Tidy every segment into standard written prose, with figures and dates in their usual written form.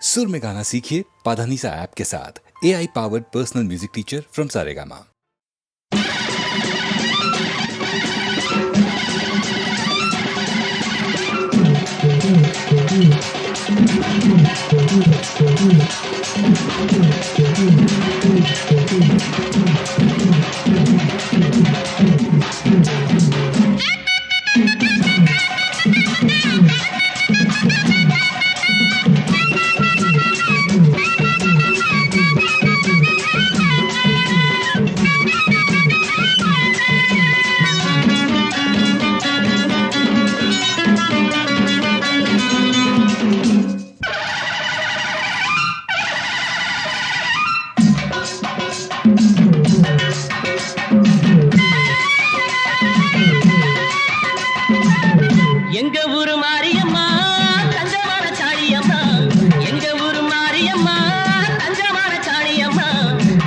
सुर में गाना सीखिए पाधानीसा ऐप के साथ। AI powered personal music teacher from Saregama. எங்க ஊரு மாரியம்மா தங்கமான சாணியம்மா, எங்க ஊரு மாரியம்மா தங்கமான சாணியம்மா.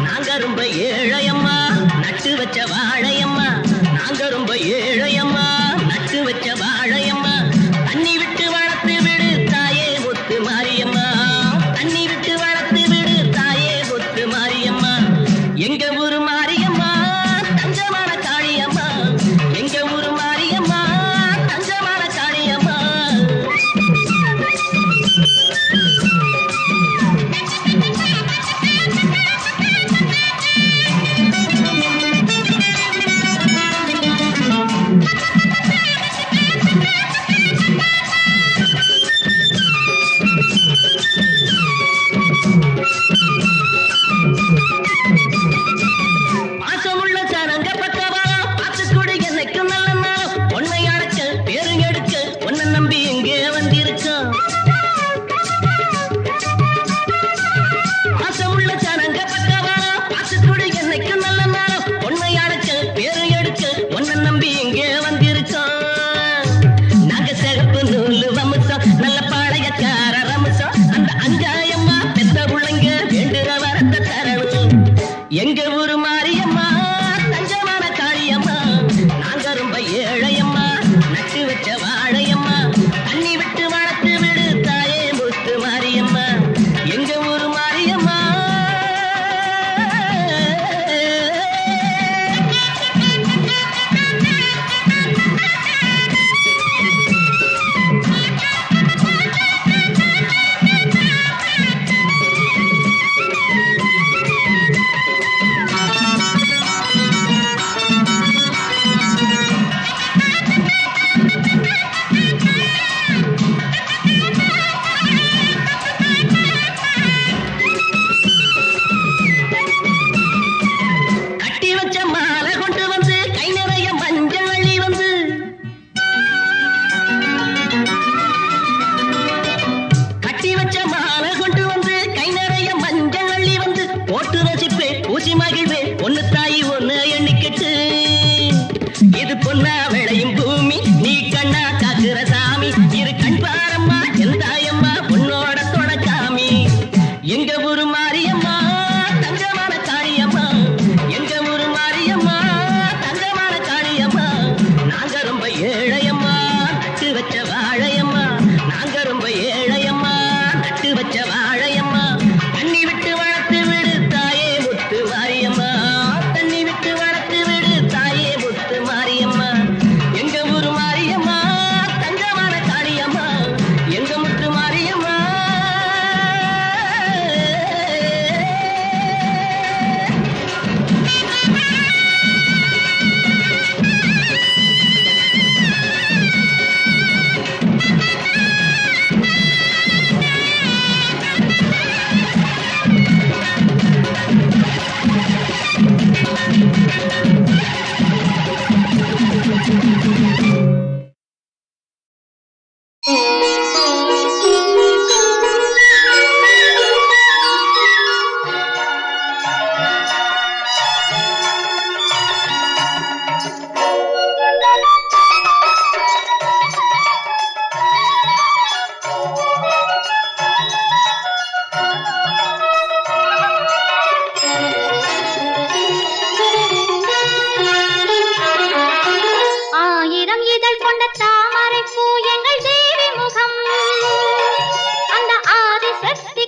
நாங்க ரொம்ப ஏழையம்மா நட்டு வச்ச வாழையம்மா, நாங்க ரொம்ப ஏழையம்மா நட்டு வச்ச வாழையம்மா. தண்ணி விட்டு வளர்த்து விடு தாயே முத்து மாரியம்மா, தண்ணி விட்டு வளர்த்து விடு தாயே முத்து மாரியம்மா. எங்க ஊரு மாரியம்மா தங்கமான சாணியம்மா, எங்க ஊரு மாரியம்மா தங்கமான சாணியம்மா. பாசமுள்ள சனங்க பக்கவா பார்த்துக்கூட எனக்கு நல்ல நாள். உன்னை அடைக்க பேரு எடுக்க உன்னை நம்பி எங்கே வந்திருக்கோம். பாசமுள்ள சனங்க பக்கவா பார்த்துக்கூட எனக்கு நல்ல நாள். உன்னை அடைக்க பேரு எடுக்க உன்னை நம்பி எங்கே வந்திருக்கோம். நாங்க சிகப்பு நூலு வம்சம், நல்ல பாளையக்கார ரம்சம். அந்த அஞ்சாயம்மா பெத்த புள்ளைங்க வேண்டுற வரத்தை தரணும். எங்க ஊரு மாரியம்மா தஞ்சமான காளியம்மா, நாங்க ரொம்ப ஏழையம்மா நட்டு வச்ச வாழையம்மா. தண்ணி விட்டு வளர்த்து விடு தாயே முத்து மாரியம்மா, எங்க ஊரு மாரியம்மா. கட்டி வச்ச மாலை கொண்டு வந்து கை நிறைய மஞ்சள் அள்ளி வந்து, கட்டி வச்ச மாலை கொண்டு வந்து கை நிறைய மஞ்சள் அள்ளி வந்து, போட்டு ரசிப்பே பூசி மகிழ்வே ஒன்னு தாயி ஒன்னு எண்ணிக்கிட்டு. இது பொன்னா விளையும் பூமி, நீ கண்ணா காக்குற சாமி. இரு கண் பாரம்மா என் தாயம்மா உன்னோட தொடக்காமி. எங்க ஊரு மாரியம்மா தங்கமான காளியம்மா, எங்க ஊரு மாரியம்மா தங்கமான காளியம்மா. நாங்க ரொம்ப ஏழையம்மா நட்டு வச்ச வாழையம்மா, நாங்க ரொம்ப ஏழையம்மா நட்டு வச்ச வாழையம்மா. தண்ணி விட்டு வளர்த்து விடு தாயே முத்து மாரியம்மா, தண்ணி விட்டு வளர்த்து விடு தாயே முத்து மாரியம்மா. எங்க ஊரு மாரியம்மா தங்கமான காளியம்மா, எங்க முத்து மாரியம்மா. தாமரை பூ எங்கள் தேவி முகம், அந்த ஆதி சக்தி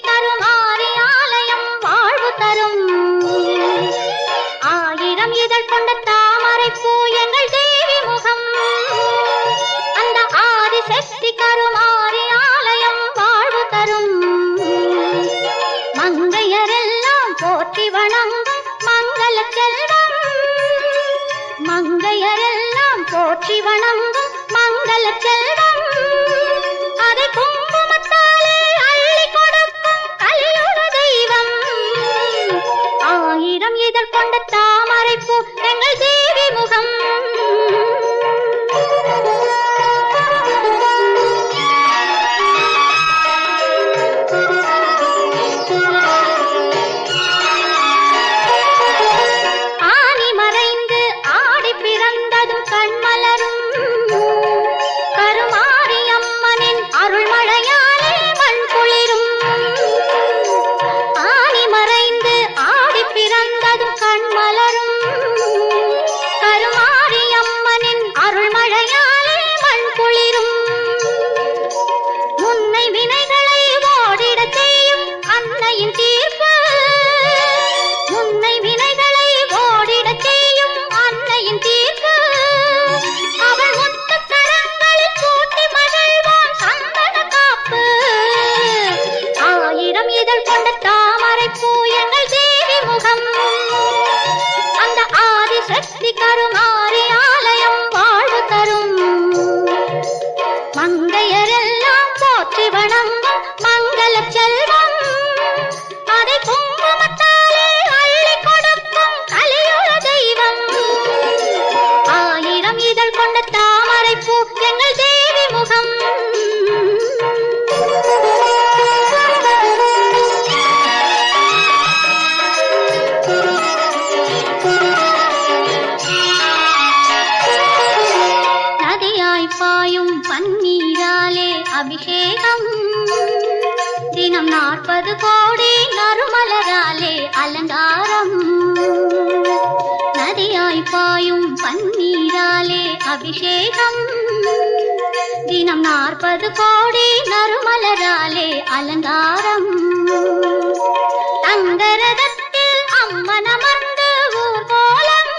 போற்றி வணங்கும் மங்கள செல்வம் அதை குங்குமத்தாலே அள்ளி கொடுக்கும் கலியுக தெய்வம் ஆயிரம் இதழ் கொண்ட தாமரை பூ எங்கள் தேவி முகம் அபிஷேகம் தினம் 40 கோடி நறுமலராலே அலங்காரம் நதியாய் பாயும் பன்னீராலே அபிஷேகம் தினம் 40 கோடி நறுமலராலே அலங்காரம் தங்கரதத்தில் அம்மன் அமர்ந்து ஊர்கோலம்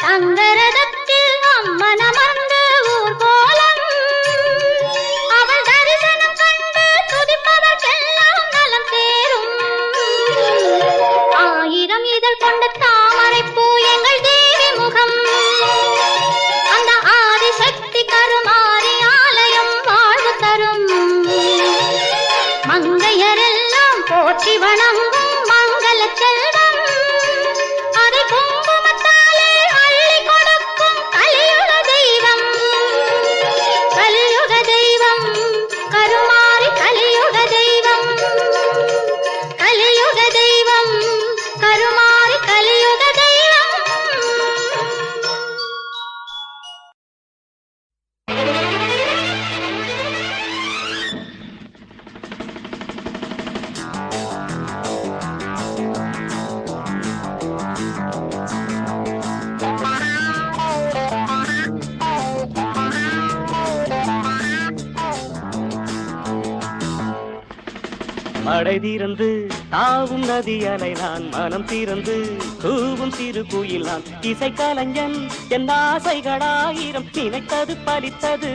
தங்கரதத்தில் அம்மன் அமர்ந்து ஊர்கோலம் அவள் தரிசனம் கண்டு துதிப்பதற்கெல்லாம் நலம் சேரும் ஆயிரம் இதழ் கொண்ட தாமரை பூ எங்கள் தேவி முகம் அந்த ஆதிசக்தி கருமாரி ஆலயம் வாழ்வு தரும் மங்கையரெல்லாம் போற்றி வணங்கும் மங்கள செல்வம் அதை குங்குமத்தாலே அள்ளி கொடுக்கும் கலியுக தெய்வம் கருமாரி கலியுக தெய்வம் கருமாரி கலியுக தெய்வம் மழை தீர்ந்து தாவும் நதி அலை நான் மனம் தீர்ந்து கூவும் சிறு குயில் நான் இசை கலைஞன் என் ஆசைகளாயிரம் நினைத்தது பலித்தது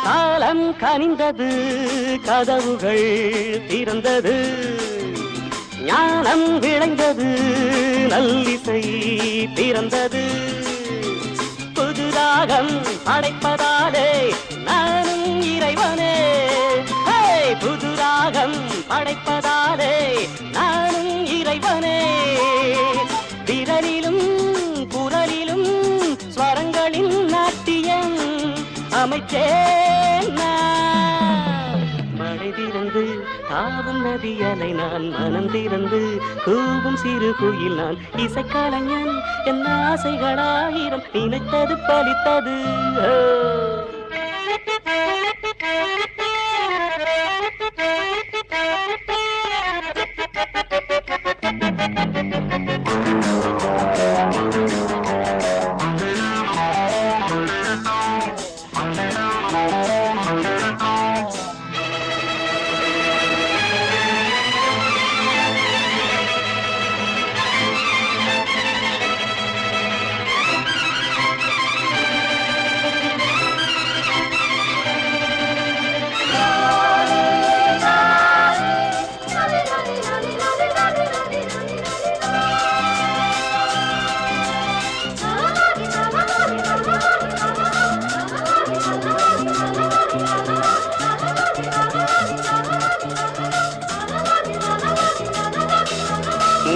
காலம் கனிந்தது கதவுகள் திறந்தது ஞானம் விளைந்தது நல்லிசை பிறந்தது புதுராகம் படைப்பதாலே நானும் இறைவனே புதுராகம் படைப்பதாலே நானும் இறைவனே விரலிலும் குரலிலும் ஸ்வரங்களின் நாட்டியம் அமைச்சேன் நான். மழை திறந்து தாவும் நதியலை நான் மனம் திறந்து கூவும் சிறு குயில் நான் இசைக்கலைஞன் என் ஆசைகளாயிரம் நினைத்தது பலித்தது.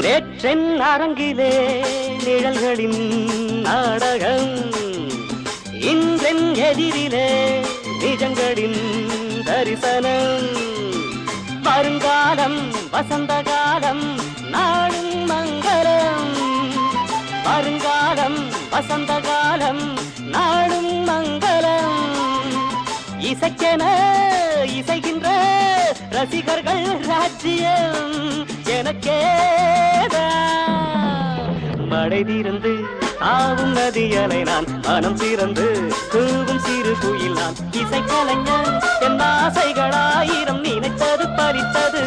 நேற்றென் அரங்கிலே நிழல்களின் நாடகம், இன்றென் எதிரிலே நிஜங்களின் தரிசனம். வருங்காலம் வசந்த காலம் நாடும் மங்களம், வருங்காலம் வசந்த காலம் நாடும் மங்களம். இசைக்கென இசைகின்ற ரசிகர்கள் ராஜ்யம் எனக்கேதான். மழை திறந்து தாவும் நதியலை நான் மனம் திறந்து கூவும் சிறு குயில் நான் இசைக்கலைஞன் என் ஆசைகளாயிரம் நினைத்தது பறித்தது.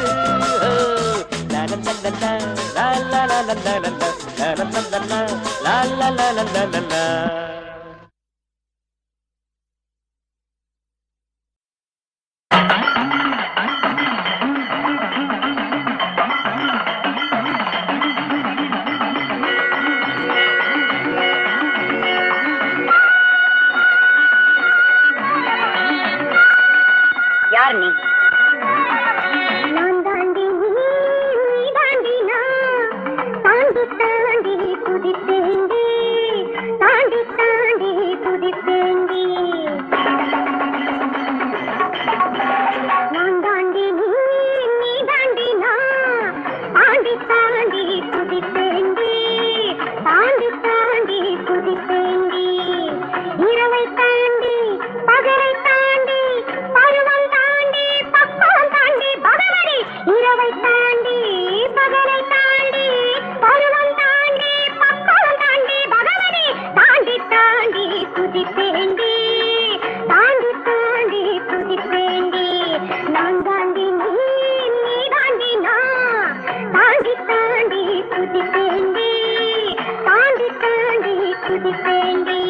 யார் நீ? நான் தாண்டி நீ தாண்டி நான் தாண்டி தாண்டி குதித்தேண்டி, தாண்டி தாண்டி குதித்தேண்டி. நான் தாண்டி நீ தாண்டி நான் தாண்டி தாண்டி குதித்தேண்டி, தாண்டி தாண்டி குதித்தேண்டி. இரவை தாண்டி பகலை தாண்டி பருவம் தாண்டி பக்குவம் தாண்டி பகவதி. இரவை தாண்டி பகலை தாண்டி பருவம் தாண்டி பக்குவம் தாண்டி பகவதி. தாண்டி தாண்டி குதித்தேண்டி, தாண்டி தாண்டி குதித்தேண்டி. நான் தாண்டி நீ தாண்டி நான் தாண்டி தாண்டி குதித்தேண்டி, தாண்டி தாண்டி குதித்தேண்டி.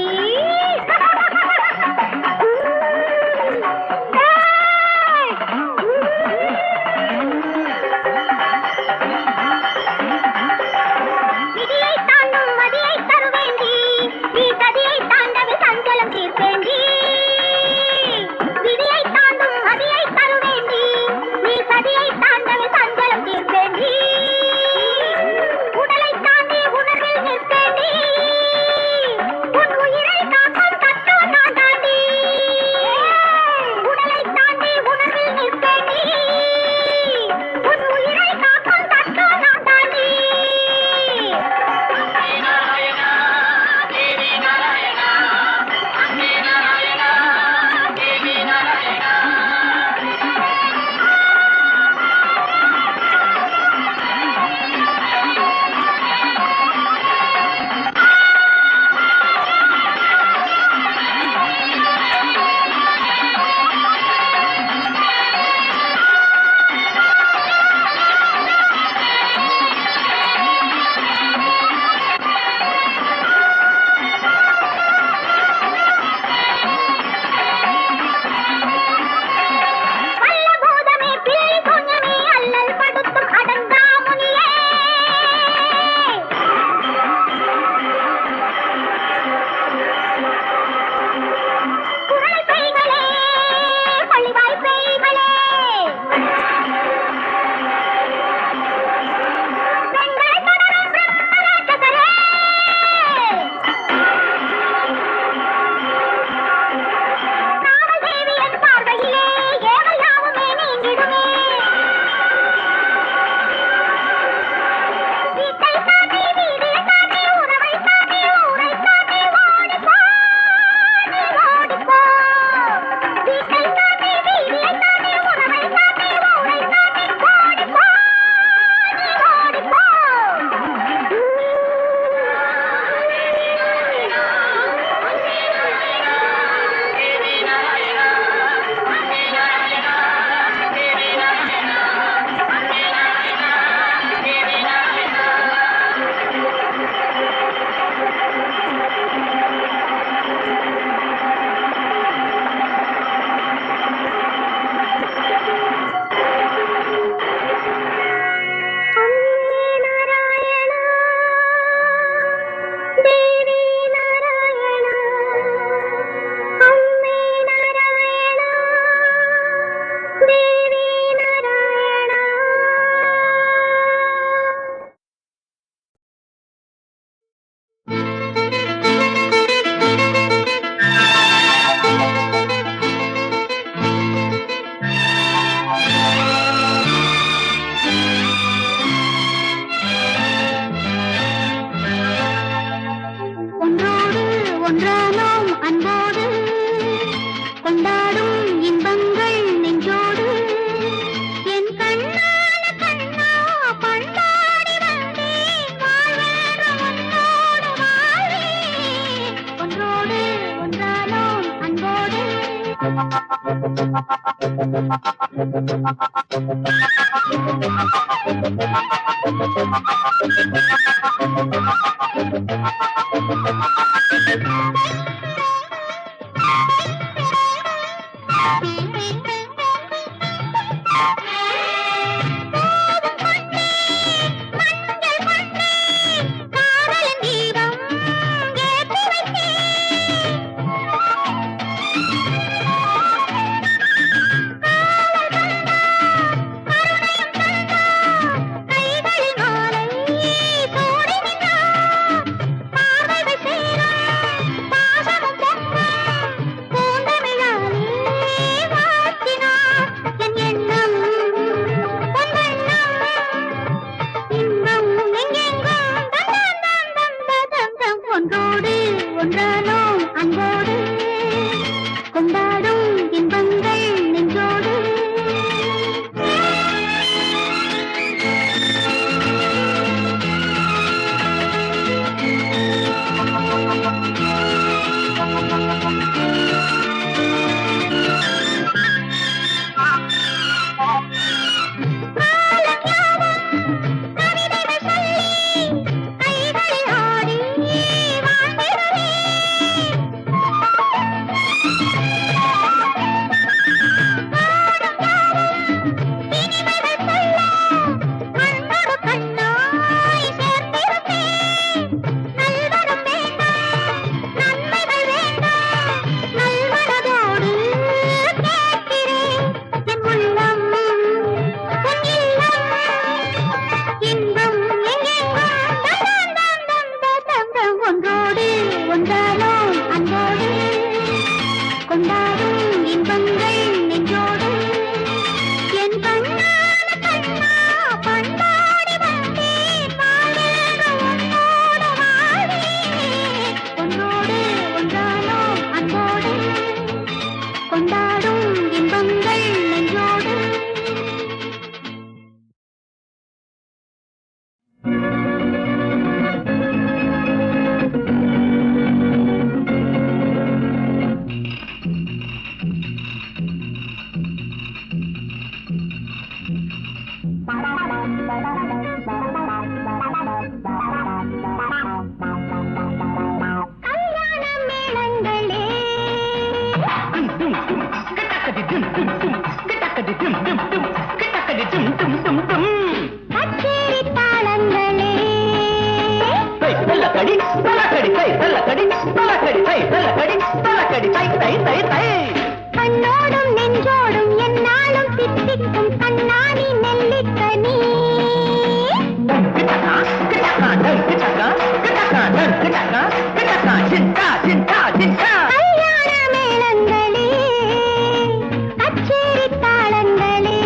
உடலை தாண்டி உணர்வில் நிற்கேண்டி, உன் காதலின் தீபம் ஏற்றி வைத்தேன். கைகளில் மாலை சூடி நின்றார். பார்வைகள் சேரும் பாசமும் பொங்கும் பூந்தமிழாலே வாழ்த்தினார். என் எண்ணம் பொன் வண்ணம் இன்பம் எங்கெங்கும் தந்தம் தந்தம் தந்தம் தம். ஒன்றோடு ஒன்றானோம் அன்போடு கொண்டாடும் இன்பங்கள் நெஞ்சோடு. கவிதைகள் சொல்லி கைகளில் ஆடி வாழ்ந்திடவே. இனிமைகள் சொல்ல கண்ணோடு கண்ணாய் சேர்ந்திருப்பேன். நல்வரம் வேண்டாம் நன்மைகள் வேண்டாம் நல்வரதோடு கேட்கிறேன். என் உள்ளம் உன் இல்லம் இன்பம் எங்கெங்கும் தந்தம் தந்தம் தந்தம். ஒன்றோடு ஒன்றானோம் அன்போடு கொண்டாடும் இன்பங்கள் நெஞ்சோடு. என் கண்ணான கண்ணா பண்பாடி வந்தேன் வாழ்வென்று உன்னோடு வாழ்வேன். ஒன்றோடு ஒன்றானோம் அன்போடு கொண்டாடும் இன்பங்கள் நெஞ்சோடு. கல்யாண மேளங்களே கச்சேரி தாளங்களே கண்ணோடும் நெஞ்சோடும் என்னாலும் தித்திக்கும் கண்ணாடி நெல்லிக்கனி. கல்யாண மேளங்களே கச்சேரி தாளங்களே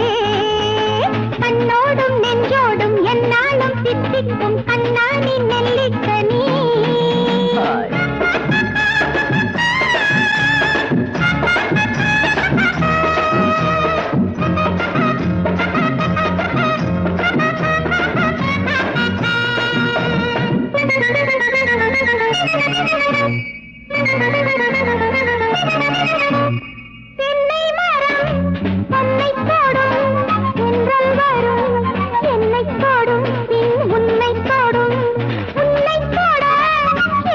கண்ணோடும் நெஞ்சோடும் என்னாலும் தித்திக்கும் கண்ணாடி நெல்லிக்கனி. தென்னை மரம் பொன்னைத் தொடும் தென்றல் வரும் என்னைத் தொடும் பின் உன்னைத் தொடும் உன்னைத் தொட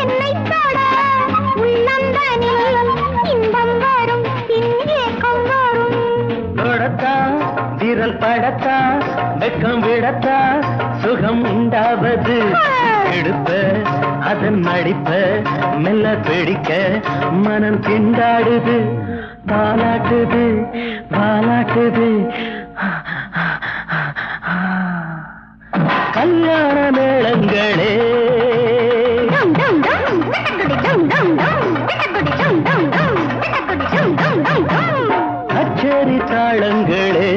என்னைத் தொட உள்ளந்தனில் இன்பம் வரும் பின் ஏக்கம் வரும். தொடத்தா விரல் படத்தா வெக்கம் விடத்தா சுகம் உண்டாவது எடுப்ப அதன் நடிப்ப மெல்ல பிடிக்க மனம் திண்டாடுது பாலாட்டுது பாலாட்டுது. கல்யாண மேளங்களே டும் டும் டும் விட்டகுடி டும் டும் டும் விட்டகுடி டும் டும் டும் விட்டகுடி டும் டும் டும் டும். கச்சேரி தாளங்களே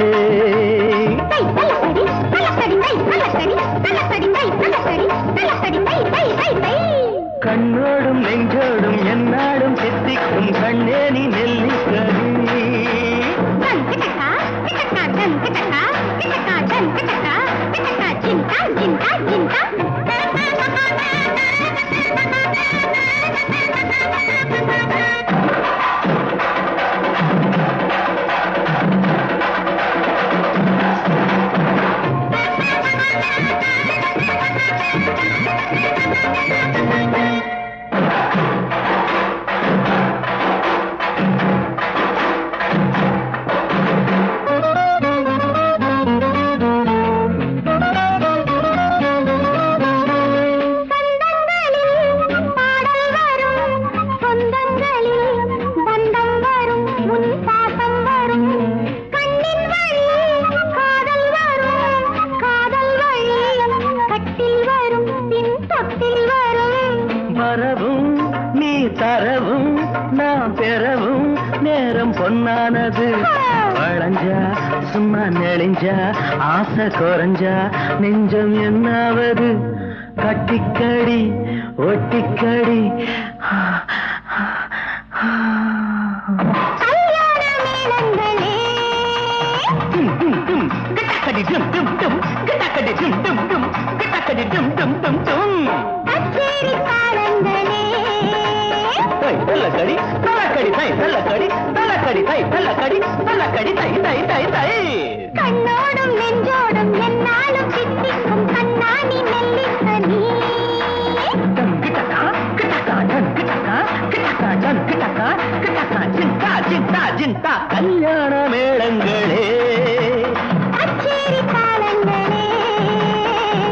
தை தலக்கடி தலக்கடி தை தலக்கடி தலக்கடி தை தலக்கடி தலக்கடி தை தை தை தை. கண்ணோடும் நெஞ்சோடும் என்னாடும் சித்திக்கும் கண்ணேனி நெல்லிக்கனி. டன் கிட்டக்கா கிட்டக்கா டன் கிட்டக்கா கிட்டக்கா டன் கிட்டக்கா கிட்டக்கா ஜின்கா ஜின்கா ஜின்கா. சும்மா நெளிஞ்சா ஆசை குறைஞ்சா நெஞ்சம் என்னாவது கட்டிக்கடி ஒட்டிக்கடி தள்ளக்கடி தள்ளக்கடி தை தள்ளக்கடி தள்ளக்கடி தை தள்ளக்கடி தள்ளக்கடி தை தை தை தை கண்ணோடும் நெஞ்சோடும் என்னாலும் சித்திக்கும் கண்ணாணி நெல்லிக்கனி கிட்டக்கா கிட்டக்கா ஜன் கிட்டக்கா கிட்டக்கா ஜன் கிட்டக்கா கிட்டக்கா ஜிந்தா ஜிந்தா ஜிந்தா கல்யாண மேளங்களே அச்சேரி தாளங்களே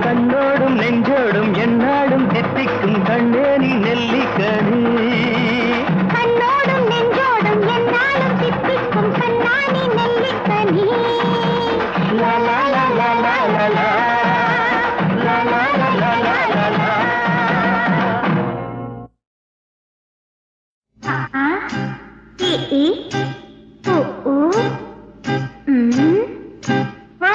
கண்ணோடும் நெஞ்சோடும் என்னாலும் சித்திக்கும் கண்ணேனி நெல்லிக்கனி கண்ணோடும் நெஞ்சோடும் என்னாலும் சித்திக்கும் கண்ணாணி நெல்லிக்கனி லா லா லா லா லா லா லா லா லா லா லா லா லா லா ஆ இ இ உ உ ஓ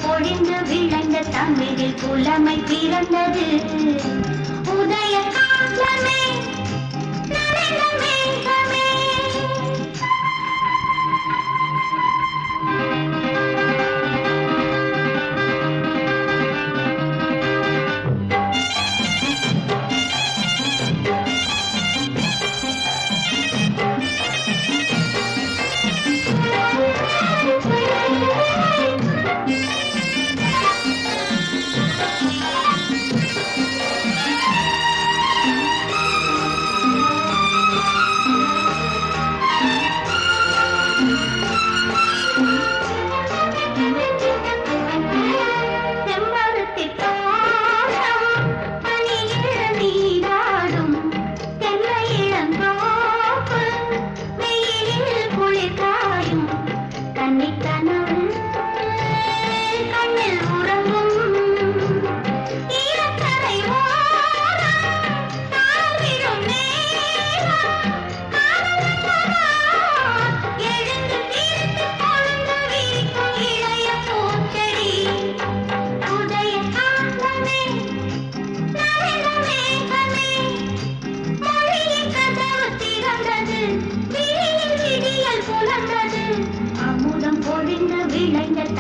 பொழிந்து விளைந்த தமிழில் புலமை பிறந்தது உதய காலமே நனைந்த மேகமே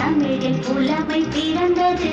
தமிழில் புலமை பிறந்தது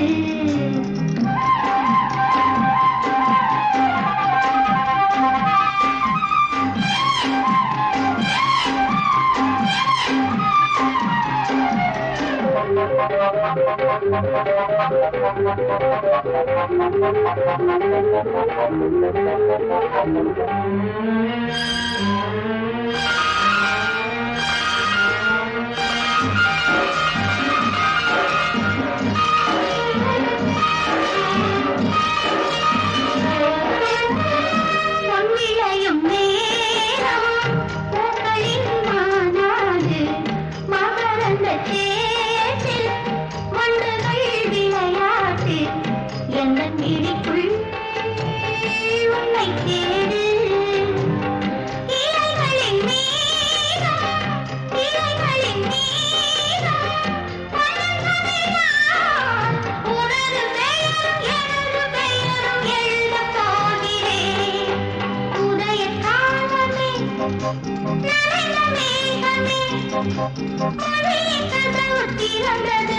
திறந்தது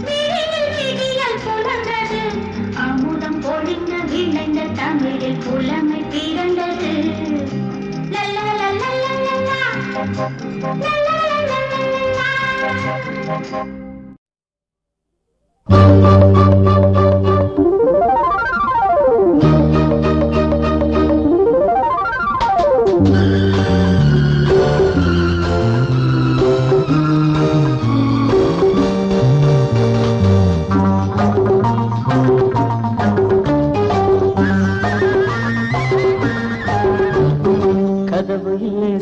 விழியில் விடியல் புலர்ந்தது அமுதம் பொழிந்த விளைந்த தமிழில் புலமை பிறந்தது லல்லா லல்லா லல்லா லல்லா லல்லா லல்லா.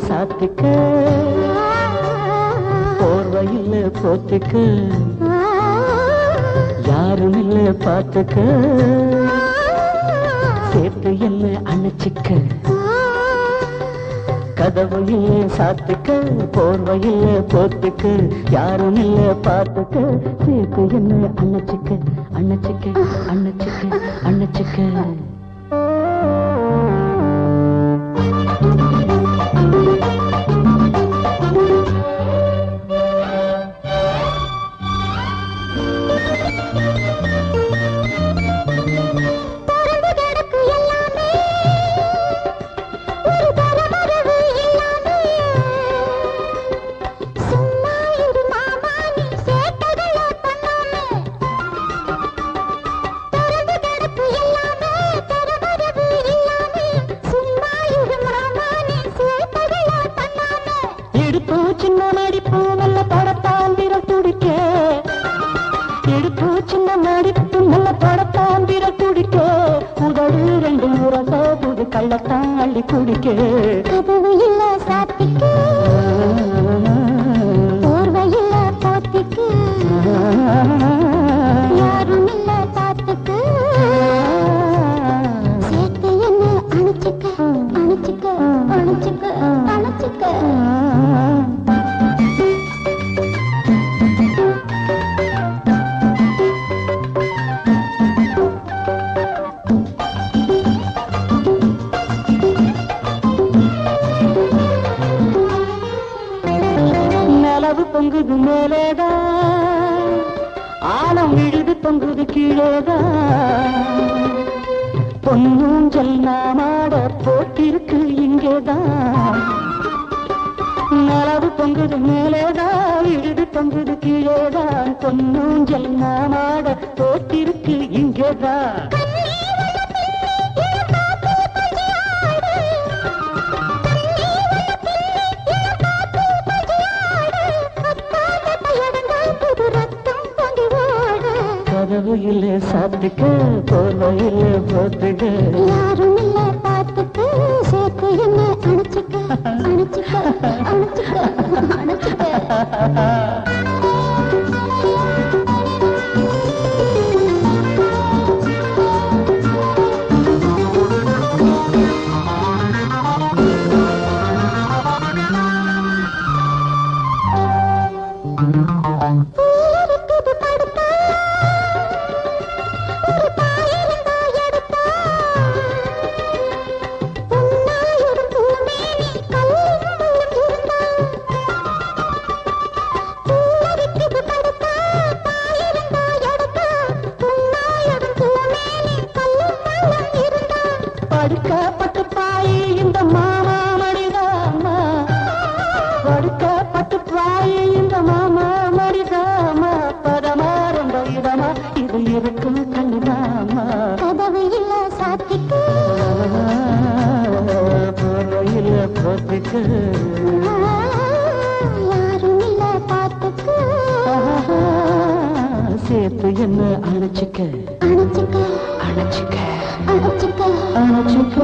சாத்திக்க போர்வையில் போத்திக்க யாரும் இல்ல பார்த்துக்க சேர்த்து என்ன அணைச்சிக்க கதவையில் சாத்திக்க போர்வையில் போத்திக்க யாரும் இல்ல பார்த்துக்க சேர்த்து என்ன அணைச்சிக்க அணைச்சிக்க அணைச்சிக்க அணைச்சிக்க. கள்ளத்தான் அள்ளி குடிக்க கதவையில் சாத்திக்க போர்வையில் போத்திக்க யாரும் இல்ல பார்த்துக்க சேர்த்து என்ன அணைச்சிக்க அணைச்சிக்க அணைச்சிக்க அணைச்சிக்க. பொங்குது மேலேதான் ஆழம் விழுது பொங்குது கீழேதான் பொன்னூஞ்சல் நாமாட போட்டிருக்கு இங்கேதான் நலவு பொங்குது மேலேதான் விழுது பொங்குது கீழேதான் பொன்னூஞ்சல் நாமாட போட்டிருக்கு இங்கேதான். கதவையில் சாத்திக்க போர்வையில் போத்துக்க யாரும் இல்ல பார்த்துக்க சேர்த்து என்ன அணைச்சிக்க அணைச்சிக்க அணைச்சிக்க அணைச்சிக்க. படுக்கப்பட்டு பாய் இந்த மாமா மடிதாமா படுக்கப்பட்டு பாய் இந்த மாமா மடிதாமா பதமா ரொம்ப இதமா இது இருக்கும் கண்ணுதாமா கதவையில் சாத்திக்க போர்வையில் போத்திக்க யாரும் இல்ல பார்த்துக்க சேர்த்து என்ன அணைச்சிக்க அணைச்சிக்க அணைச்சிக்க அணைச்சிக்க அணைச்சிக்க.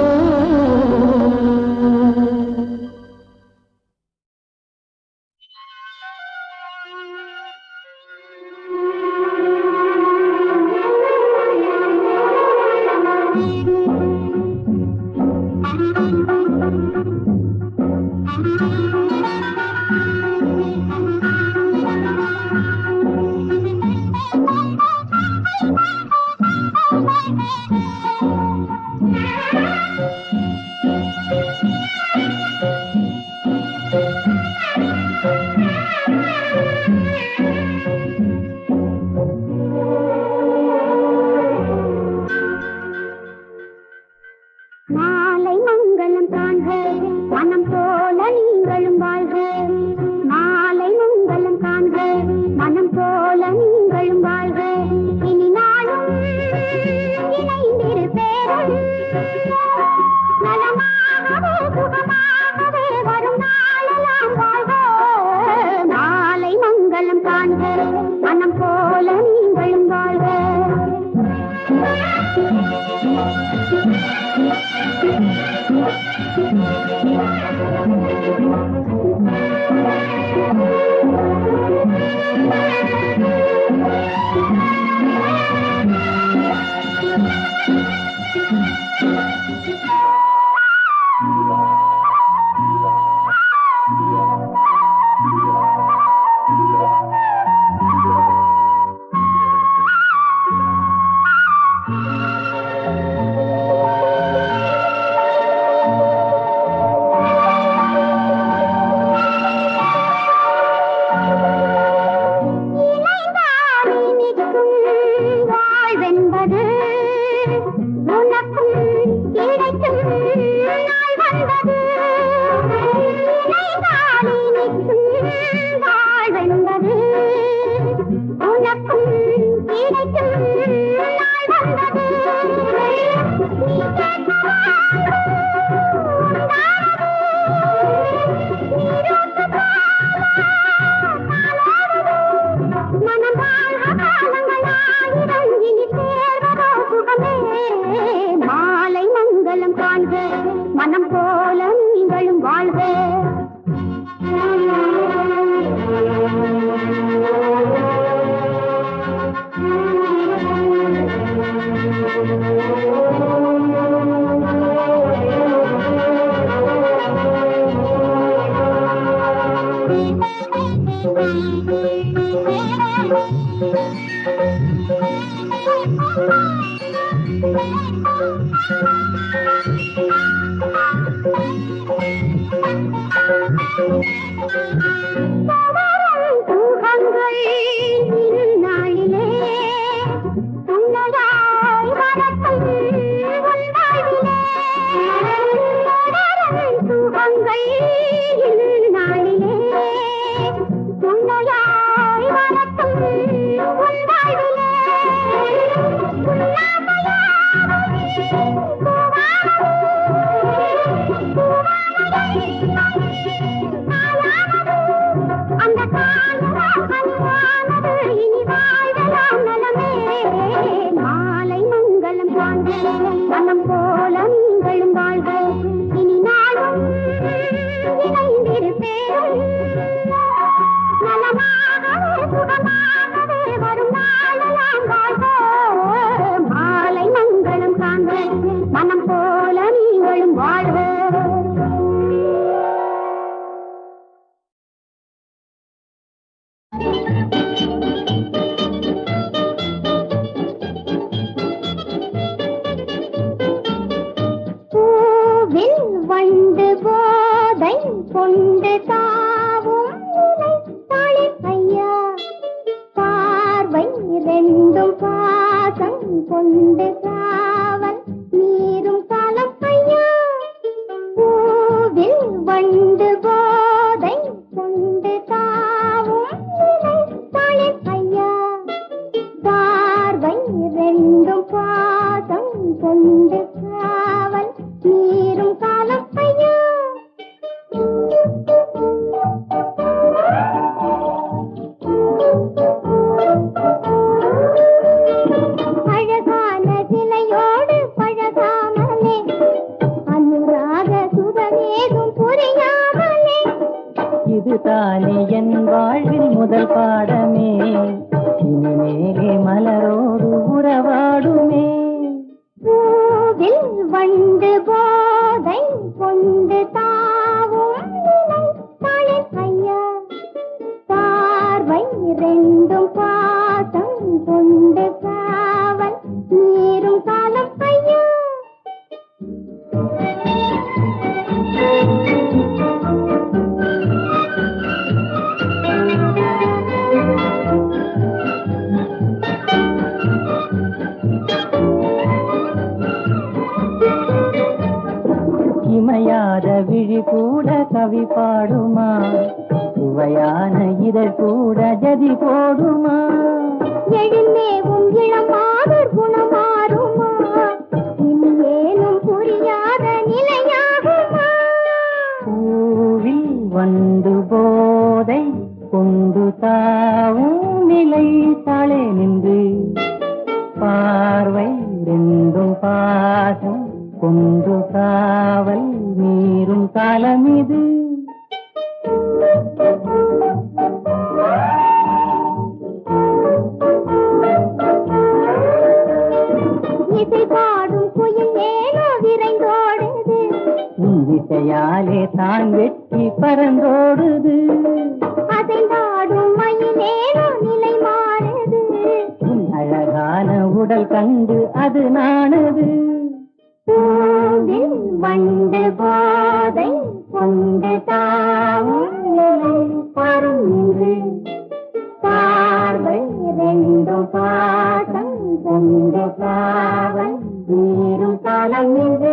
பார்வை ரெண்டு பாசம் கொண்டு காவல் மீறும் காலம் இது. இசை பாடும் குயில் ஏனோ விரைந்தோடுது, உன் இசையாலே தான் வெற்றி பறந்தோடுது. அசைந்தாடும் மயில் ஏனோ நிலை மாறுது, உன் அழகான உடல் கண்டு அது நாணுது. பூவில் வண்டு போதை கொண்டு தாவும் பருந்து, பார்வை ரெண்டு பாசம் கொண்டு காவல் மீறும் காலம் இது.